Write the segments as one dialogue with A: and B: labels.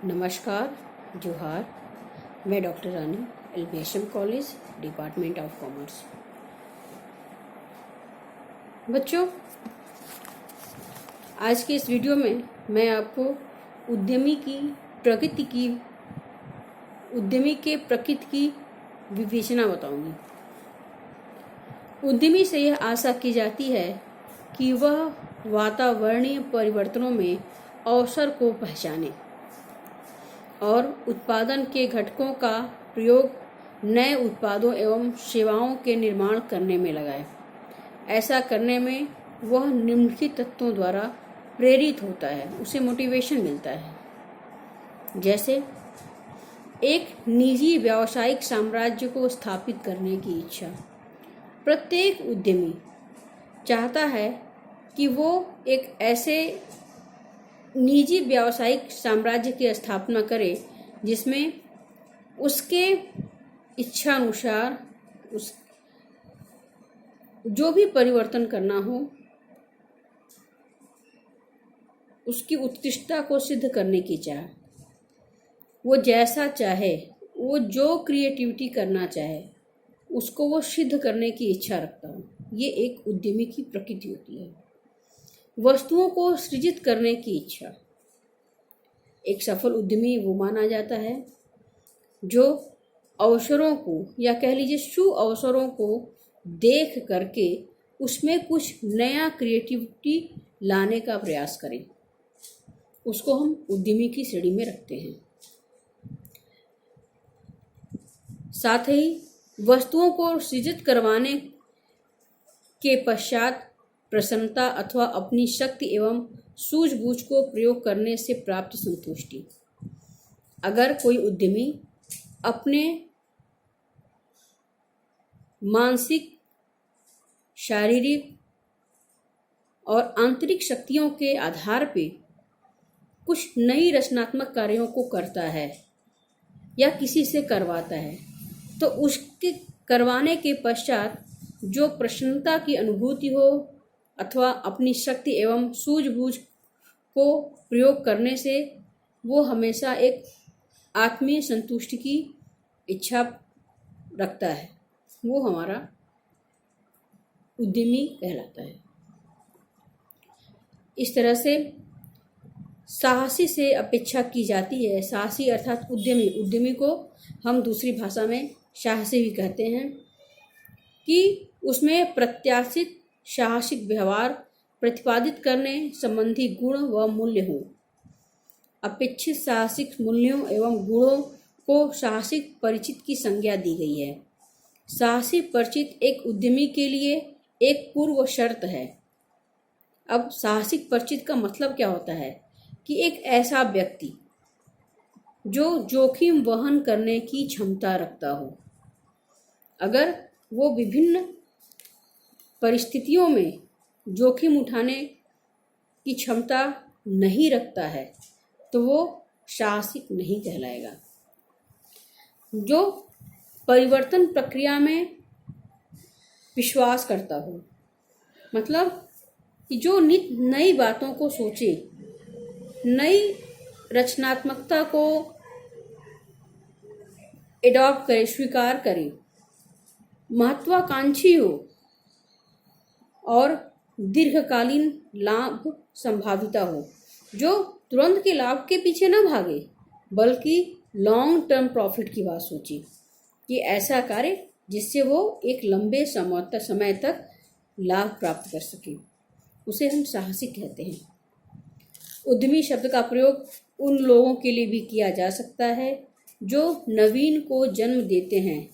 A: नमस्कार, जोहार। मैं doctor Rani, LBSM college, department of commerce. बच्चों, आज के इस वीडियो में मैं आपको उद्यमी के प्रकृति की विवेचना बताऊंगी। उद्यमी से यह आशा की जाती है कि वह वातावरणीय परिवर्तनों में अवसर को पहचाने और उत्पादन के घटकों का प्रयोग नए उत्पादों एवं सेवाओं के निर्माण करने में लगाए। ऐसा करने में वह निम्नलिखित तत्वों द्वारा प्रेरित होता है, उसे मोटिवेशन मिलता है। जैसे एक निजी व्यावसायिक साम्राज्य को स्थापित करने की इच्छा। प्रत्येक उद्यमी चाहता है कि वो एक ऐसे निजी व्यावसायिक साम्राज्य की स्थापना करे जिसमें उसके इच्छानुसार जो भी परिवर्तन करना हो, उसकी उत्कृष्टता को सिद्ध करने की चाह। वो जैसा चाहे, वो जो क्रिएटिविटी करना चाहे, उसको वो सिद्ध करने की इच्छा रखता हो। ये एक उद्यमी की प्रकृति होती है। वस्तुओं को सृजित करने की इच्छा। एक सफल उद्यमी वो माना जाता है जो अवसरों को, या कह लीजिए शुभ अवसरों को देख करके उसमें कुछ नया क्रिएटिविटी लाने का प्रयास करें। उसको हम उद्यमी की श्रेणी में रखते हैं। साथ ही वस्तुओं को सृजित करवाने के पश्चात प्रसन्नता अथवा अपनी शक्ति एवं सूझबूझ को प्रयोग करने से प्राप्त संतुष्टि। अगर कोई उद्यमी अपने मानसिक, शारीरिक और आंतरिक शक्तियों के आधार पे कुछ नई रचनात्मक कार्यों को करता है या किसी से करवाता है, तो उसके करवाने के पश्चात जो प्रसन्नता की अनुभूति हो अथवा अपनी शक्ति एवं सूझबूझ को प्रयोग करने से वो हमेशा एक आत्मीय संतुष्टि की इच्छा रखता है, वो हमारा उद्यमी कहलाता है। इस तरह से साहसी से अपेक्षा की जाती है। साहसी अर्थात उद्यमी को हम दूसरी भाषा में साहसी भी कहते हैं कि उसमें प्रत्याशित साहसिक व्यवहार प्रतिपादित करने संबंधी गुण व मूल्य हों। अपेक्षित साहसिक मूल्यों एवं गुणों को साहसिक परिचित की संज्ञा दी गई है। साहसिक परिचित एक उद्यमी के लिए एक पूर्व शर्त है। अब साहसिक परिचित का मतलब क्या होता है कि एक ऐसा व्यक्ति जो जोखिम वहन करने की क्षमता रखता हो। अगर वो विभिन्न परिस्थितियों में जोखिम उठाने की क्षमता नहीं रखता है तो वो साहसिक नहीं कहलाएगा। जो परिवर्तन प्रक्रिया में विश्वास करता हो, मतलब कि जो नित नई बातों को सोचे, नई रचनात्मकता को एडॉप्ट करे, स्वीकार करे, महत्वाकांक्षी हो और दीर्घकालीन लाभ संभाविता हो, जो तुरंत के लाभ के पीछे न भागे बल्कि लॉन्ग टर्म प्रॉफिट की बात सोचे कि ऐसा करे जिससे वो एक लंबे समय तक लाभ प्राप्त कर सके, उसे हम साहसिक कहते हैं। उद्यमी शब्द का प्रयोग उन लोगों के लिए भी किया जा सकता है जो नवीन को जन्म देते हैं,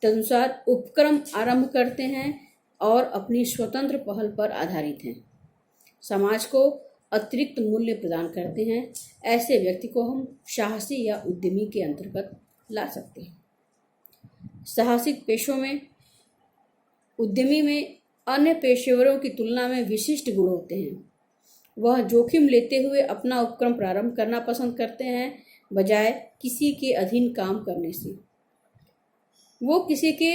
A: तदनुसार उपक्रम आरंभ करते हैं और अपनी स्वतंत्र पहल पर आधारित हैं, समाज को अतिरिक्त मूल्य प्रदान करते हैं। ऐसे व्यक्ति को हम साहसी या उद्यमी के अंतर्गत ला सकते हैं। साहसिक पेशों में उद्यमी में अन्य पेशेवरों की तुलना में विशिष्ट गुण होते हैं। वह जोखिम लेते हुए अपना उपक्रम प्रारंभ करना पसंद करते हैं बजाय किसी के अधीन काम करने से। वो किसी के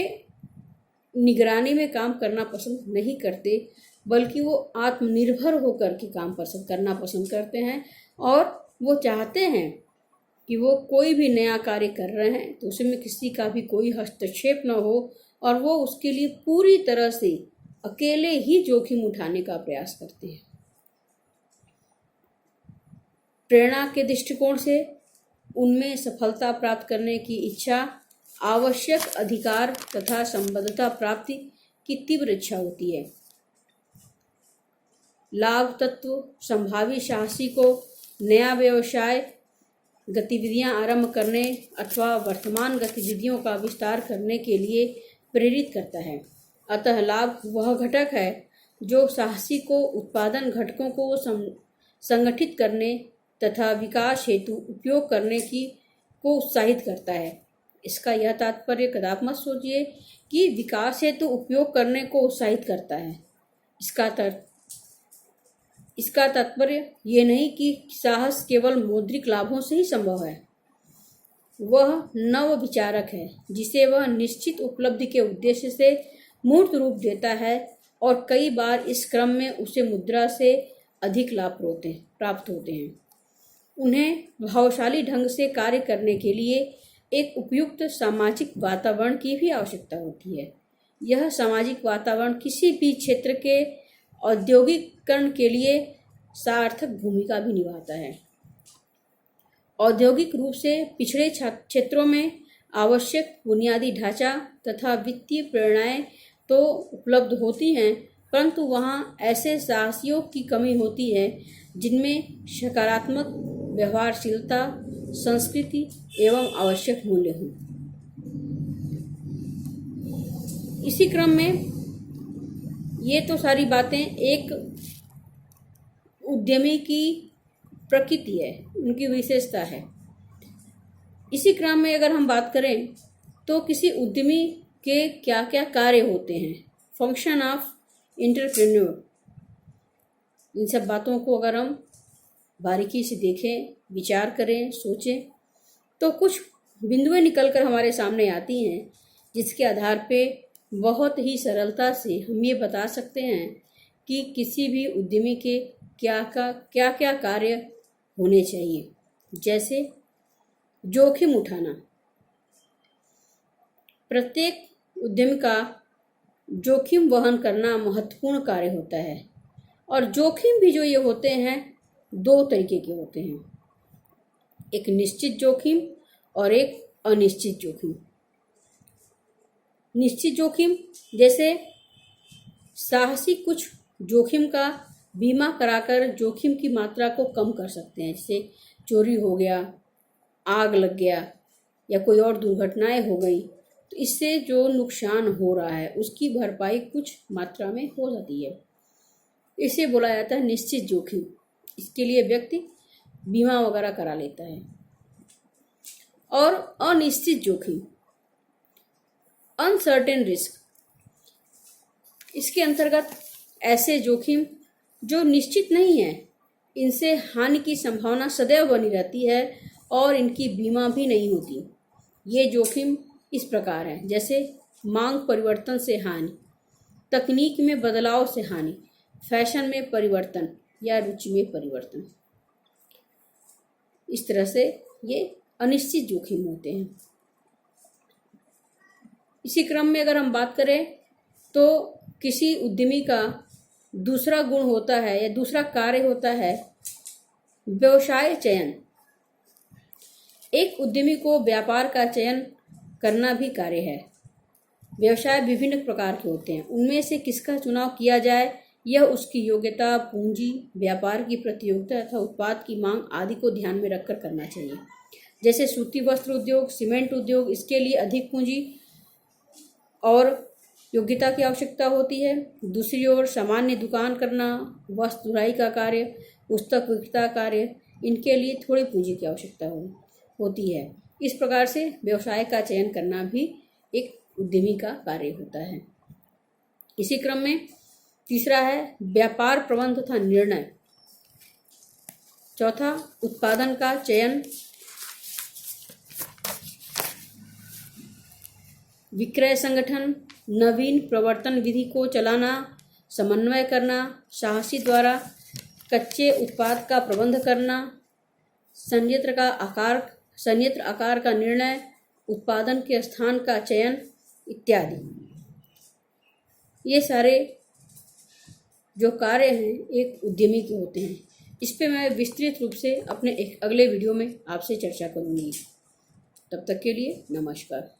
A: निगरानी में काम करना पसंद नहीं करते, बल्कि वो आत्मनिर्भर होकर के काम करना पसंद करते हैं और वो चाहते हैं कि वो कोई भी नया कार्य कर रहे हैं तो उसमें किसी का भी कोई हस्तक्षेप न हो और वो उसके लिए पूरी तरह से अकेले ही जोखिम उठाने का प्रयास करते हैं। प्रेरणा के दृष्टिकोण से उनमें सफलता प्राप्त करने की इच्छा, आवश्यक अधिकार तथा संबद्धता प्राप्ति की तीव्र इच्छा होती है। लाभ तत्व संभावी साहसी को नया व्यवसाय गतिविधियां आरंभ करने अथवा वर्तमान गतिविधियों का विस्तार करने के लिए प्रेरित करता है। अतः लाभ वह घटक है जो साहसी को उत्पादन घटकों को संगठित करने तथा विकास हेतु उपयोग करने को उत्साहित करता है। इसका यह तात्पर्य कदापि मत सोचिए कि विकास हेतु उपयोग करने को उत्साहित करता है। इसका तात्पर्य ये नहीं कि साहस केवल मौद्रिक लाभों से ही संभव है। वह नव विचारक है जिसे वह निश्चित उपलब्धि के उद्देश्य से मूर्त रूप देता है और कई बार इस क्रम में उसे मुद्रा से अधिक लाभ प्राप्त होते हैं। उन्हें प्रभावशाली ढंग से कार्य करने के लिए एक उपयुक्त सामाजिक वातावरण की भी आवश्यकता होती है। यह सामाजिक वातावरण किसी भी क्षेत्र के औद्योगिकरण के लिए सार्थक भूमिका भी निभाता है। औद्योगिक रूप से पिछड़े क्षेत्रों में आवश्यक बुनियादी ढांचा तथा वित्तीय प्रेरणाएं तो उपलब्ध होती हैं, परंतु वहाँ ऐसे साहसियों की कमी होती है जिनमें सकारात्मक व्यवहारशीलता, संस्कृति एवं आवश्यक मूल्य हों। इसी क्रम में ये तो सारी बातें एक उद्यमी की प्रकृति है, उनकी विशेषता है। इसी क्रम में अगर हम बात करें तो किसी उद्यमी के क्या क्या कार्य होते हैं, फंक्शन ऑफ एंटरप्रेन्योर, इन सब बातों को अगर हम बारीकी से देखें, विचार करें, सोचें तो कुछ बिंदुएं निकलकर हमारे सामने आती हैं जिसके आधार पे बहुत ही सरलता से हम ये बता सकते हैं कि किसी भी उद्यमी के क्या क्या कार्य होने चाहिए। जैसे जोखिम उठाना, प्रत्येक उद्यम का जोखिम वहन करना महत्वपूर्ण कार्य होता है और जोखिम भी जो ये होते हैं दो तरीके के होते हैं, एक निश्चित जोखिम और एक अनिश्चित जोखिम। निश्चित जोखिम जैसे साहसी कुछ जोखिम का बीमा कराकर जोखिम की मात्रा को कम कर सकते हैं, जैसे चोरी हो गया, आग लग गया या कोई और दुर्घटनाएं हो गई, तो इससे जो नुकसान हो रहा है उसकी भरपाई कुछ मात्रा में हो जाती है। इसे बोला जाता है निश्चित जोखिम। इसके लिए व्यक्ति बीमा वगैरह करा लेता है। और अनिश्चित जोखिम, अनसर्टेन रिस्क, इसके अंतर्गत ऐसे जोखिम जो निश्चित नहीं है, इनसे हानि की संभावना सदैव बनी रहती है और इनकी बीमा भी नहीं होती। ये जोखिम इस प्रकार है, जैसे मांग परिवर्तन से हानि, तकनीक में बदलाव से हानि, फैशन में परिवर्तन या रुचि में परिवर्तन। इस तरह से ये अनिश्चित जोखिम होते हैं। इसी क्रम में अगर हम बात करें तो किसी उद्यमी का दूसरा गुण होता है या दूसरा कार्य होता है व्यवसाय चयन। एक उद्यमी को व्यापार का चयन करना भी कार्य है। व्यवसाय विभिन्न प्रकार के होते हैं, उनमें से किसका चुनाव किया जाए यह उसकी योग्यता, पूंजी, व्यापार की प्रतियोगिता तथा उत्पाद की मांग आदि को ध्यान में रखकर करना चाहिए। जैसे सूती वस्त्र उद्योग, सीमेंट उद्योग, इसके लिए अधिक पूंजी और योग्यता की आवश्यकता होती है। दूसरी ओर सामान्य दुकान करना, वस्त्र धुलाई का कार्य, पुस्तक विक्रेता कार्य, इनके लिए थोड़ी पूंजी की आवश्यकता होती है। इस प्रकार से व्यवसाय का चयन करना भी एक उद्यमी का कार्य होता है। इसी क्रम में तीसरा है व्यापार प्रबंध तथा निर्णय। चौथा उत्पादन का चयन, विक्रय संगठन, नवीन प्रवर्तन विधि को चलाना, समन्वय करना, साहसी द्वारा कच्चे उत्पाद का प्रबंध करना, संयंत्र आकार का निर्णय, उत्पादन के स्थान का चयन इत्यादि। ये सारे जो कार्य हैं एक उद्यमी के होते हैं। इस पे मैं विस्तृत रूप से अपने एक अगले वीडियो में आपसे चर्चा करूँगी। तब तक के लिए नमस्कार।